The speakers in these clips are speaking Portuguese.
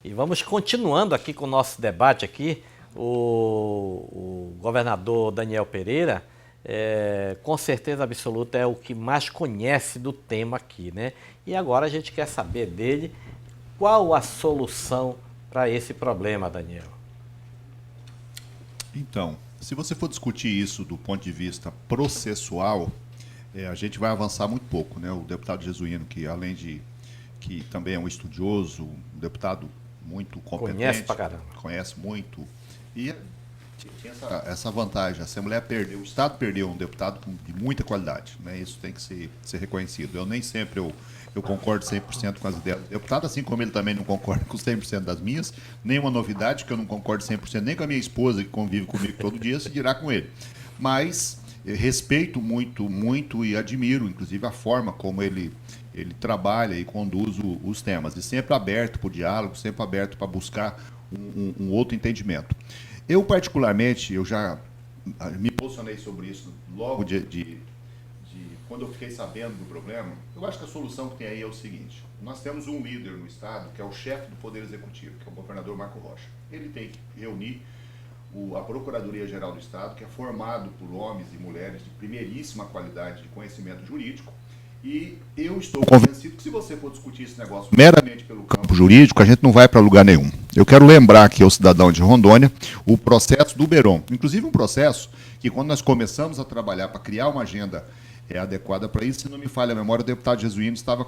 E vamos continuando aqui com o nosso debate aqui. O governador Daniel Pereira, com certeza absoluta, é o que mais conhece do tema aqui, né? E agora a gente quer saber dele qual a solução para esse problema, Daniel. Então, se você for discutir isso do ponto de vista processual, a gente vai avançar muito pouco, né? O deputado Jesuíno, que além de que também é um estudioso, um deputado muito competente, Conhece pra caramba. Conhece muito, e tinha essa vantagem. A Assembleia perdeu, o Estado perdeu um deputado de muita qualidade, né? Isso tem que ser reconhecido. Eu nem sempre eu concordo 100% com as ideias do deputado, assim como ele também não concorda com 100% das minhas. Nenhuma novidade, que eu não concordo 100% nem com a minha esposa, que convive comigo todo dia, se dirá com ele. Mas respeito muito, muito e admiro, inclusive, a forma como ele trabalha e conduz os temas. E sempre aberto para o diálogo, sempre aberto para buscar um outro entendimento. Eu, particularmente, eu já me posicionei sobre isso logo de quando eu fiquei sabendo do problema. Eu acho que a solução que tem aí é o seguinte: nós temos um líder no Estado, que é o chefe do Poder Executivo, que é o governador Marco Rocha. Ele tem que reunir a Procuradoria-Geral do Estado, que é formado por homens e mulheres de primeiríssima qualidade de conhecimento jurídico. E eu estou convencido que, se você for discutir esse negócio meramente pelo campo jurídico, a gente não vai para lugar nenhum. Eu quero lembrar aqui ao cidadão de Rondônia o processo do Beron. Inclusive um processo que, quando nós começamos a trabalhar para criar uma agenda adequada para isso, se não me falha a memória, o deputado Jesuíno estava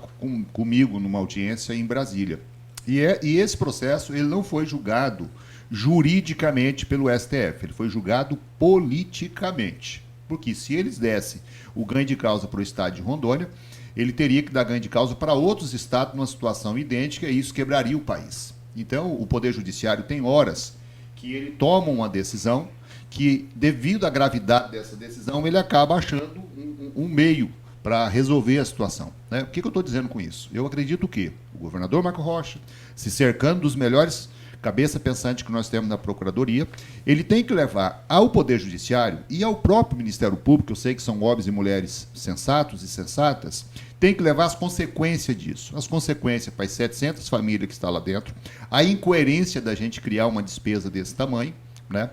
comigo numa audiência em Brasília. E esse processo ele não foi julgado juridicamente pelo STF, ele foi julgado politicamente. Porque se eles dessem o ganho de causa para o estado de Rondônia, ele teria que dar ganho de causa para outros estados numa situação idêntica, e isso quebraria o país. Então, o Poder Judiciário tem horas que ele toma uma decisão que, devido à gravidade dessa decisão, ele acaba achando um meio para resolver a situação, né? O que eu estou dizendo com isso? Eu acredito que o governador Marco Rocha, se cercando dos melhores cabeça pensante que nós temos na Procuradoria, ele tem que levar ao Poder Judiciário e ao próprio Ministério Público, eu sei que são homens e mulheres sensatos e sensatas, tem que levar as consequências disso. As consequências para as 700 famílias que estão lá dentro, a incoerência da gente criar uma despesa desse tamanho, né?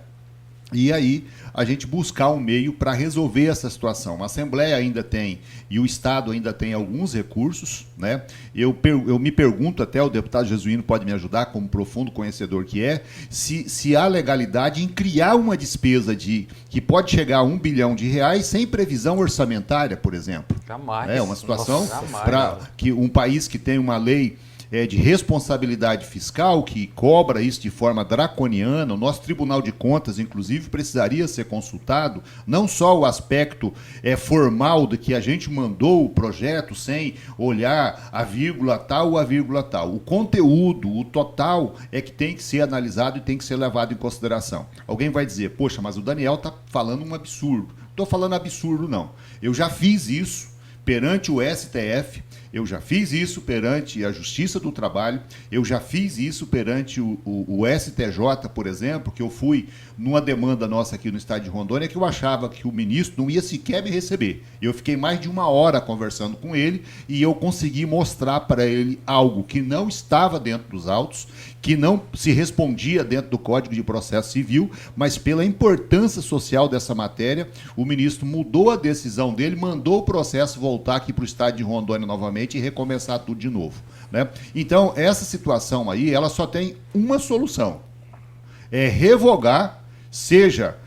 E aí a gente buscar um meio para resolver essa situação. A Assembleia ainda tem, e o Estado ainda tem alguns recursos, né? Eu me pergunto, até o deputado Jesuíno pode me ajudar, como profundo conhecedor que é, se há legalidade em criar uma despesa que pode chegar a R$1 bilhão sem previsão orçamentária, por exemplo. Jamais. É uma situação para que um país que tem uma lei de responsabilidade fiscal, que cobra isso de forma draconiana. O nosso Tribunal de Contas, inclusive, precisaria ser consultado, não só o aspecto formal de que a gente mandou o projeto sem olhar a vírgula tal ou a vírgula tal. O conteúdo, o total, é que tem que ser analisado e tem que ser levado em consideração. Alguém vai dizer, poxa, mas o Daniel está falando um absurdo. Não estou falando absurdo, não. Eu já fiz isso perante o STF, eu já fiz isso perante a Justiça do Trabalho, eu já fiz isso perante o STJ, por exemplo, que eu fui numa demanda nossa aqui no estado de Rondônia, que eu achava que o ministro não ia sequer me receber. Eu fiquei mais de 1 hora conversando com ele e eu consegui mostrar para ele algo que não estava dentro dos autos, que não se respondia dentro do Código de Processo Civil, mas pela importância social dessa matéria, o ministro mudou a decisão dele, mandou o processo voltar aqui para o estado de Rondônia novamente e recomeçar tudo de novo, né? Então, essa situação aí, ela só tem uma solução: revogar, seja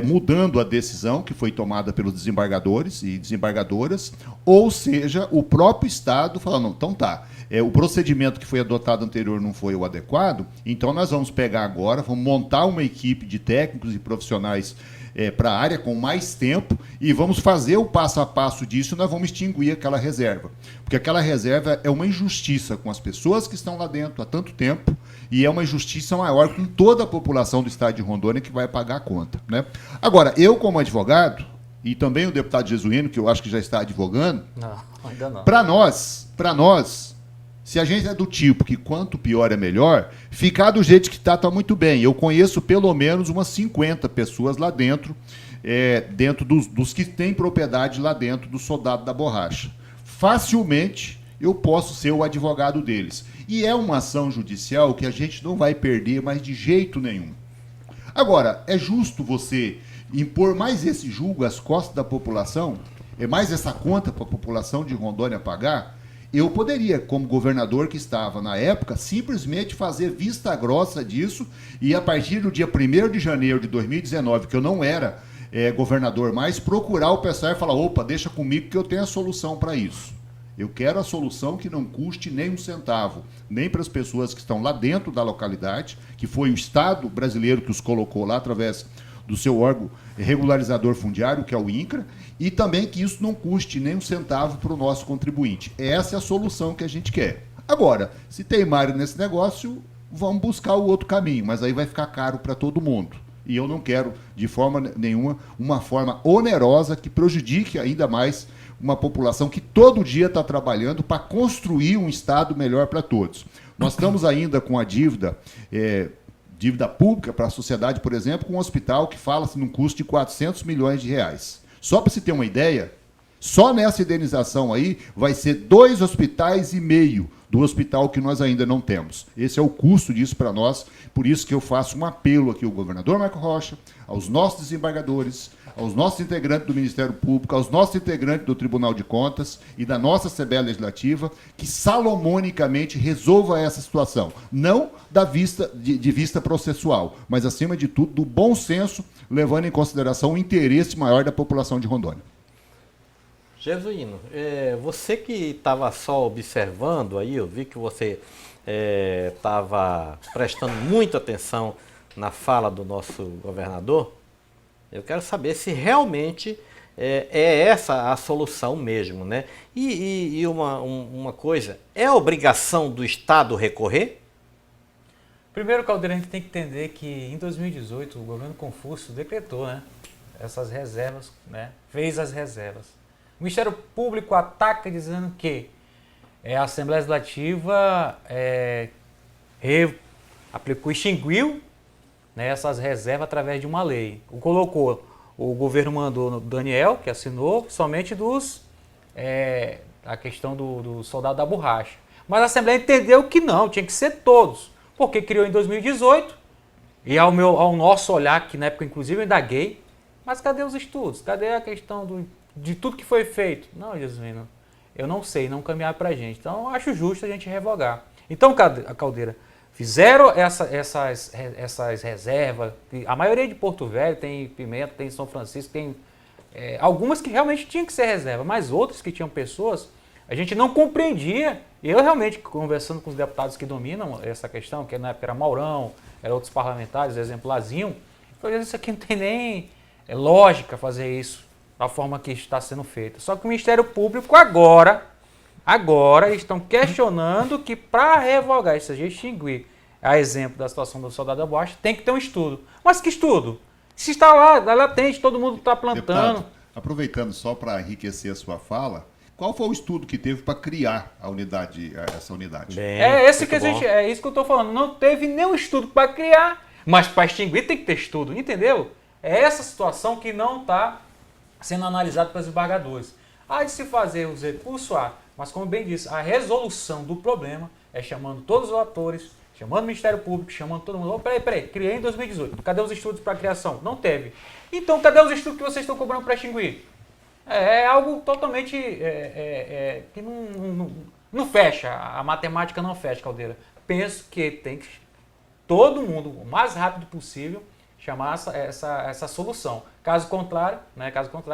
mudando a decisão que foi tomada pelos desembargadores e desembargadoras, ou seja, o próprio Estado falando, não, então tá, o procedimento que foi adotado anterior não foi o adequado, então nós vamos pegar agora, vamos montar uma equipe de técnicos e profissionais para a área com mais tempo e vamos fazer o passo a passo disso, e nós vamos extinguir aquela reserva. Porque aquela reserva é uma injustiça com as pessoas que estão lá dentro há tanto tempo e é uma injustiça maior com toda a população do estado de Rondônia que vai pagar a conta, né? Agora, eu como advogado, e também o deputado Jesuíno, que eu acho que já está advogando, não, ainda não. Para nós, se a gente é do tipo que quanto pior é melhor, ficar do jeito que está muito bem. Eu conheço pelo menos umas 50 pessoas lá dentro, dentro dos que têm propriedade lá dentro do Soldado da Borracha. Facilmente eu posso ser o advogado deles. E é uma ação judicial que a gente não vai perder mais de jeito nenhum. Agora, é justo você impor mais esse julgo às costas da população? É mais essa conta para a população de Rondônia pagar? Eu poderia, como governador que estava na época, simplesmente fazer vista grossa disso e a partir do dia 1º de janeiro de 2019, que eu não era governador mais, procurar o pessoal e falar, opa, deixa comigo que eu tenho a solução para isso. Eu quero a solução que não custe nem um centavo, nem para as pessoas que estão lá dentro da localidade, que foi o Estado brasileiro que os colocou lá através do seu órgão regularizador fundiário, que é o INCRA, e também que isso não custe nem um centavo para o nosso contribuinte. Essa é a solução que a gente quer. Agora, se teimarem nesse negócio, vamos buscar o outro caminho, mas aí vai ficar caro para todo mundo. E eu não quero, de forma nenhuma, uma forma onerosa que prejudique ainda mais uma população que todo dia está trabalhando para construir um Estado melhor para todos. Nós estamos ainda com a dívida pública para a sociedade, por exemplo, com um hospital que fala-se num custo de 400 milhões de reais. Só para se ter uma ideia, só nessa indenização aí vai ser 2,5 hospitais do hospital que nós ainda não temos. Esse é o custo disso para nós, por isso que eu faço um apelo aqui ao governador Marco Rocha, aos nossos desembargadores, aos nossos integrantes do Ministério Público, aos nossos integrantes do Tribunal de Contas e da nossa Assembleia Legislativa, que salomonicamente resolva essa situação. Não de vista processual, mas, acima de tudo, do bom senso, levando em consideração o interesse maior da população de Rondônia. Jesuíno, você que estava só observando aí, eu vi que você estava prestando muita atenção na fala do nosso governador. Eu quero saber se realmente é essa a solução mesmo, né? E uma coisa, é obrigação do Estado recorrer? Primeiro, Caldeira, a gente tem que entender que em 2018 o governo Confúcio decretou, né, essas reservas, né, fez as reservas. O Ministério Público ataca dizendo que a Assembleia Legislativa extinguiu, né, essas reservas através de uma lei. O governo mandou no Daniel, que assinou, somente a questão do soldado da borracha. Mas a Assembleia entendeu que não, tinha que ser todos, porque criou em 2018, e ao nosso olhar, que na época inclusive eu indaguei, mas cadê os estudos? Cadê a questão de tudo que foi feito? Não, Jesuíno, eu não sei, não caminhar para a gente. Então, eu acho justo a gente revogar. Então, Caldeira, fizeram essas reservas. A maioria de Porto Velho tem Pimenta, tem São Francisco, tem algumas que realmente tinham que ser reserva, mas outras que tinham pessoas, a gente não compreendia. E eu realmente, conversando com os deputados que dominam essa questão, que na época era Maurão, eram outros parlamentares, exemplarzinho, eu falei, isso aqui não tem nem lógica fazer isso da forma que está sendo feita. Só que o Ministério Público agora estão questionando que para revogar, ou seja, extinguir, a exemplo da situação do soldado da borracha, tem que ter um estudo. Mas que estudo? Se está lá latente, todo mundo está plantando. Deputado, aproveitando só para enriquecer a sua fala, qual foi o estudo que teve para criar essa unidade? Bem, é isso que eu estou falando. Não teve nenhum estudo para criar, mas para extinguir tem que ter estudo, entendeu? É essa situação que não está sendo analisada pelos embargadores. Há de se fazer os recursos, mas como bem disse, a resolução do problema é chamando todos os atores, chamando o Ministério Público, chamando todo mundo. Peraí, criei em 2018. Cadê os estudos para a criação? Não teve. Então, cadê os estudos que vocês estão cobrando para extinguir? É algo totalmente que não fecha. A matemática não fecha, Caldeira. Penso que tem que todo mundo, o mais rápido possível, chamar essa solução. Caso contrário,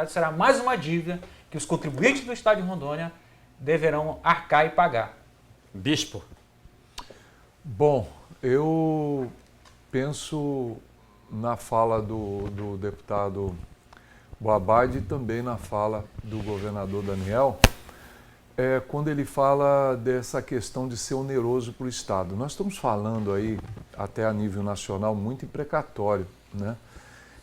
será mais uma dívida que os contribuintes do Estado de Rondônia deverão arcar e pagar. Bispo. Bom, eu penso na fala do deputado Boabadi e também na fala do governador Daniel, quando ele fala dessa questão de ser oneroso para o Estado. Nós estamos falando aí, até a nível nacional, muito em precatório, né?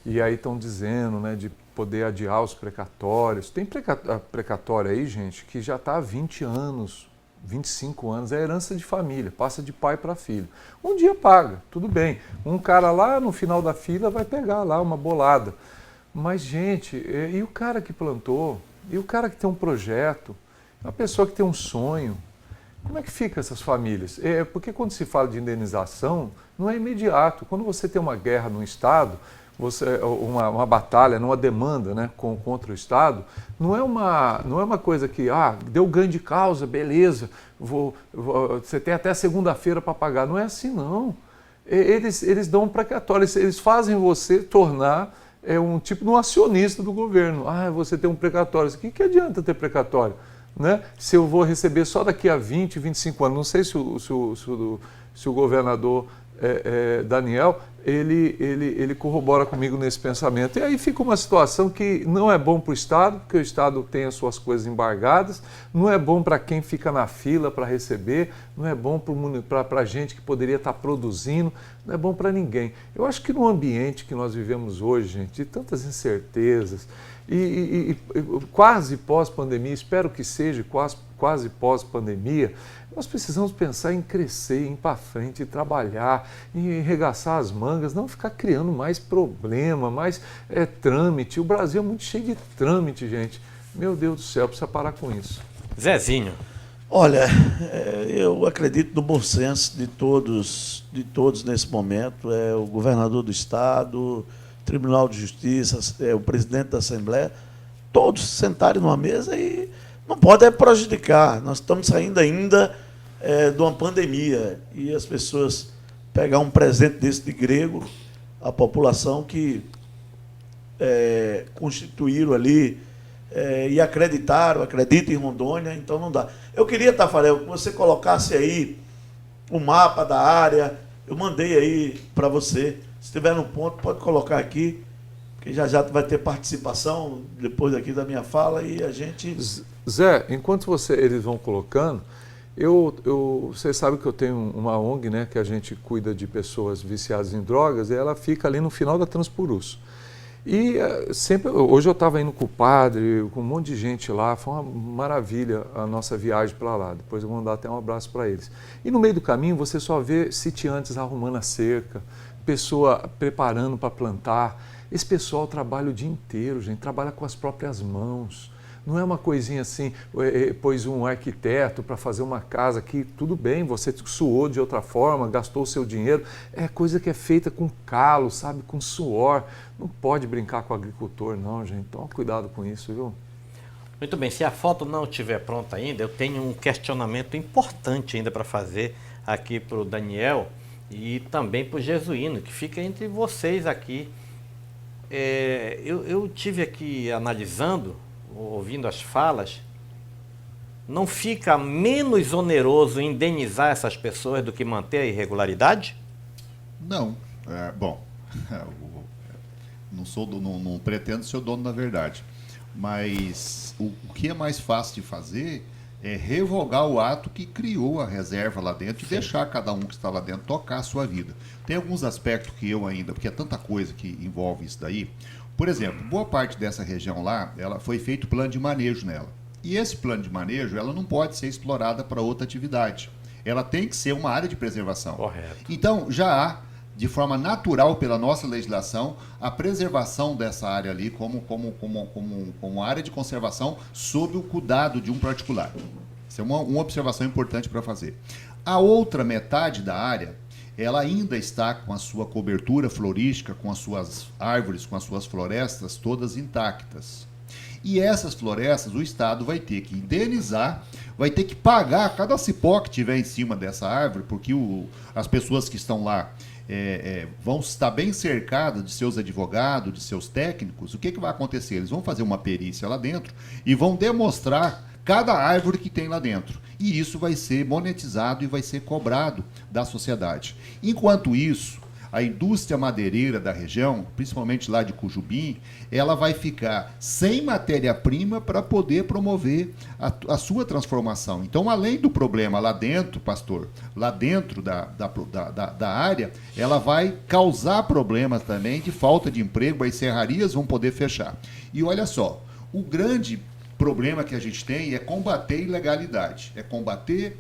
E aí estão dizendo, né, de poder adiar os precatórios. Tem precatório aí, gente, que já está há 20 anos, 25 anos, é herança de família, passa de pai para filho. Um dia paga, tudo bem. Um cara lá no final da fila vai pegar lá uma bolada. Mas, gente, e o cara que plantou? E o cara que tem um projeto? A pessoa que tem um sonho? Como é que fica essas famílias? Porque quando se fala de indenização, não é imediato. Quando você tem uma guerra no Estado, uma batalha, uma demanda, né, contra o Estado, não é uma coisa que, deu ganho de causa, beleza, você tem até segunda-feira para pagar. Não é assim, não. Eles dão um precatório, eles fazem você tornar um tipo de um acionista do governo. Você tem um precatório. O que adianta ter precatório? Né? Se eu vou receber só daqui a 20, 25 anos, não sei se o governador Daniel, ele corrobora comigo nesse pensamento. E aí fica uma situação que não é bom para o Estado, porque o Estado tem as suas coisas embargadas, não é bom para quem fica na fila para receber, não é bom para a gente que poderia estar produzindo, não é bom para ninguém. Eu acho que no ambiente que nós vivemos hoje, gente, de tantas incertezas, e quase pós-pandemia, espero que seja quase pós-pandemia, nós precisamos pensar em crescer, em ir para frente, em trabalhar, em arregaçar as mangas, não ficar criando mais problema, mais trâmite. O Brasil é muito cheio de trâmite, gente. Meu Deus do céu, precisa parar com isso. Zezinho. Olha, eu acredito no bom senso de todos nesse momento. O governador do Estado, Tribunal de Justiça, o presidente da Assembleia, todos sentarem numa mesa e não pode prejudicar. Nós estamos saindo ainda de uma pandemia e as pessoas pegar um presente desse de grego, a população que constituíram ali e acreditam em Rondônia, então não dá. Eu queria, Tafarel, que você colocasse aí o mapa da área, eu mandei aí para você. Se tiver no ponto, pode colocar aqui, que já vai ter participação depois daqui da minha fala e a gente... Zé, enquanto eles vão colocando, você sabe que eu tenho uma ONG, né, que a gente cuida de pessoas viciadas em drogas, e ela fica ali no final da Transpurus. E hoje eu estava indo com o padre, com um monte de gente lá, foi uma maravilha a nossa viagem para lá. Depois eu vou mandar até um abraço para eles. E no meio do caminho você só vê sitiantes arrumando a cerca, pessoa preparando para plantar. Esse pessoal trabalha o dia inteiro, gente, trabalha com as próprias mãos. Não é uma coisinha assim, pôs um arquiteto para fazer uma casa que, tudo bem, você suou de outra forma, gastou o seu dinheiro. É coisa que é feita com calo, sabe, com suor. Não pode brincar com o agricultor, não, gente. Toma cuidado com isso, viu? Muito bem, se a foto não estiver pronta ainda, eu tenho um questionamento importante ainda para fazer aqui para o Daniel e também para o Jesuíno, que fica entre vocês aqui. Eu tive aqui analisando, ouvindo as falas, não fica menos oneroso indenizar essas pessoas do que manter a irregularidade? Não. Bom, não pretendo ser o dono da verdade, mas o que é mais fácil de fazer é revogar o ato que criou a reserva lá dentro e deixar cada um que está lá dentro tocar a sua vida. Tem alguns aspectos que eu ainda, porque é tanta coisa que envolve isso daí. Por exemplo, boa parte dessa região lá, ela foi feito plano de manejo nela. E esse plano de manejo, ela não pode ser explorada para outra atividade. Ela tem que ser uma área de preservação. Correto. Então, já há, de forma natural pela nossa legislação, a preservação dessa área ali como área de conservação sob o cuidado de um particular. Isso é uma observação importante para fazer. A outra metade da área, ela ainda está com a sua cobertura florística, com as suas árvores, com as suas florestas todas intactas. E essas florestas o Estado vai ter que indenizar, vai ter que pagar cada cipó que tiver em cima dessa árvore, porque as pessoas que estão lá vão estar bem cercadas de seus advogados, de seus técnicos. O que vai acontecer? Eles vão fazer uma perícia lá dentro e vão demonstrar cada árvore que tem lá dentro. E isso vai ser monetizado e vai ser cobrado da sociedade. Enquanto isso, a indústria madeireira da região, principalmente lá de Cujubim, ela vai ficar sem matéria-prima para poder promover a sua transformação. Então, além do problema lá dentro, pastor, lá dentro da área, ela vai causar problemas também de falta de emprego, as serrarias vão poder fechar. E olha só, o grande problema que a gente tem é combater ilegalidade, é combater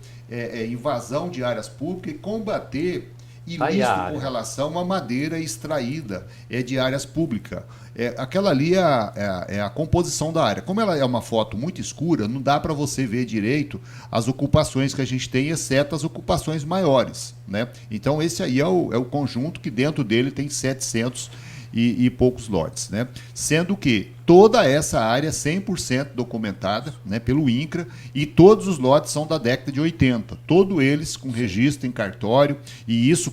invasão de áreas públicas e combater E Tá aí isso a com área. relação à madeira extraída de áreas públicas. Aquela ali é a composição da área. Como ela é uma foto muito escura, não dá para você ver direito as ocupações que a gente tem, exceto as ocupações maiores, né? Então esse aí é o conjunto que dentro dele tem 700 e poucos lotes, né? Sendo que toda essa área é 100% documentada, né, pelo INCRA, e todos os lotes são da década de 80, todos eles com registro em cartório, e isso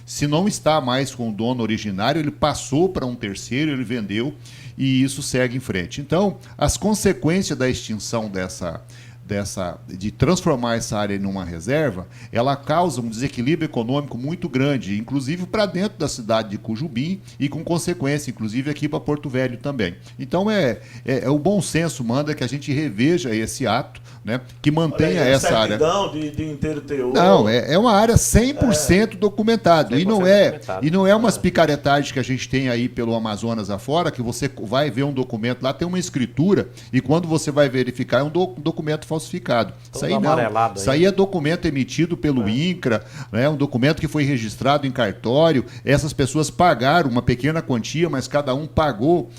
se não está mais com o dono originário, ele passou para um terceiro, ele vendeu, e isso segue em frente. Então, as consequências da extinção de transformar essa área em uma reserva, ela causa um desequilíbrio econômico muito grande, inclusive para dentro da cidade de Cujubim e com consequência, inclusive aqui para Porto Velho também. Então o bom senso manda que a gente reveja esse ato, né, que mantenha essa área. De inteiro teor. Não, é uma área 100% documentada. 100% E não é umas picaretagens que a gente tem aí pelo Amazonas afora, que você vai ver um documento lá, tem uma escritura, e quando você vai verificar é um documento falsificado. Todo Isso aí não. amarelado Isso aí. aí é documento emitido pelo INCRA, né, um documento que foi registrado em cartório. Essas pessoas pagaram uma pequena quantia, mas cada um pagou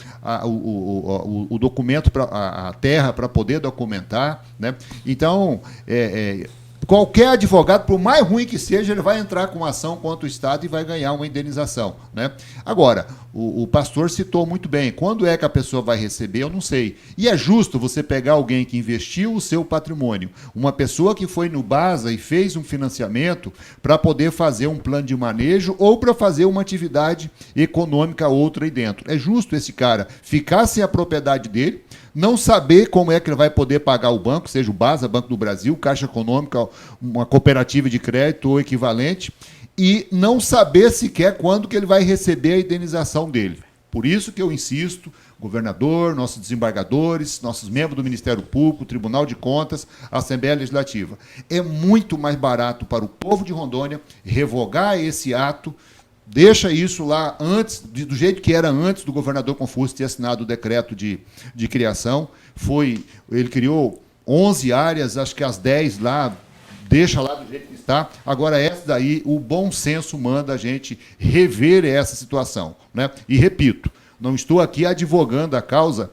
o documento, a terra, para poder documentar, né? Então, qualquer advogado, por mais ruim que seja, ele vai entrar com uma ação contra o Estado e vai ganhar uma indenização, né? Agora, o pastor citou muito bem, quando é que a pessoa vai receber, eu não sei. E é justo você pegar alguém que investiu o seu patrimônio, uma pessoa que foi no BASA e fez um financiamento para poder fazer um plano de manejo ou para fazer uma atividade econômica outra aí dentro. É justo esse cara ficar sem a propriedade dele, não saber como é que ele vai poder pagar o banco, seja o BASA, Banco do Brasil, Caixa Econômica, uma cooperativa de crédito ou equivalente, e não saber sequer quando que ele vai receber a indenização dele. Por isso que eu insisto, governador, nossos desembargadores, nossos membros do Ministério Público, Tribunal de Contas, Assembleia Legislativa. É muito mais barato para o povo de Rondônia revogar esse ato. Deixa isso lá antes, do jeito que era antes do governador Confúcio ter assinado o decreto de criação. Ele criou 11 áreas, acho que as 10 lá, deixa lá do jeito que está. Agora, essa daí, o bom senso manda a gente rever essa situação, né? E repito, não estou aqui advogando a causa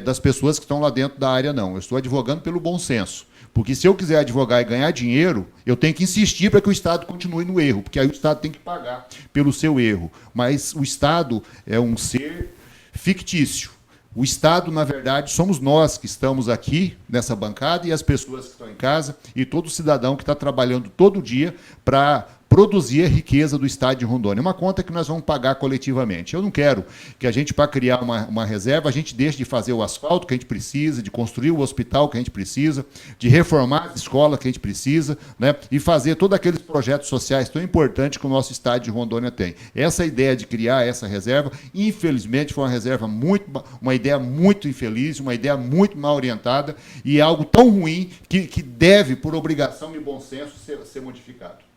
das pessoas que estão lá dentro da área, não. Eu estou advogando pelo bom senso. Porque se eu quiser advogar e ganhar dinheiro, eu tenho que insistir para que o Estado continue no erro, porque aí o Estado tem que pagar pelo seu erro. Mas o Estado é um ser fictício. O Estado, na verdade, somos nós que estamos aqui nessa bancada e as pessoas que estão em casa e todo cidadão que está trabalhando todo dia para produzir a riqueza do Estado de Rondônia. É uma conta que nós vamos pagar coletivamente. Eu não quero que a gente, para criar uma reserva, a gente deixe de fazer o asfalto que a gente precisa, de construir o hospital que a gente precisa, de reformar a escola que a gente precisa, né, e fazer todos aqueles projetos sociais tão importantes que o nosso Estado de Rondônia tem. Essa ideia de criar essa reserva, infelizmente, foi uma ideia muito infeliz, uma ideia muito mal orientada e algo tão ruim que deve, por obrigação e bom senso, ser modificado.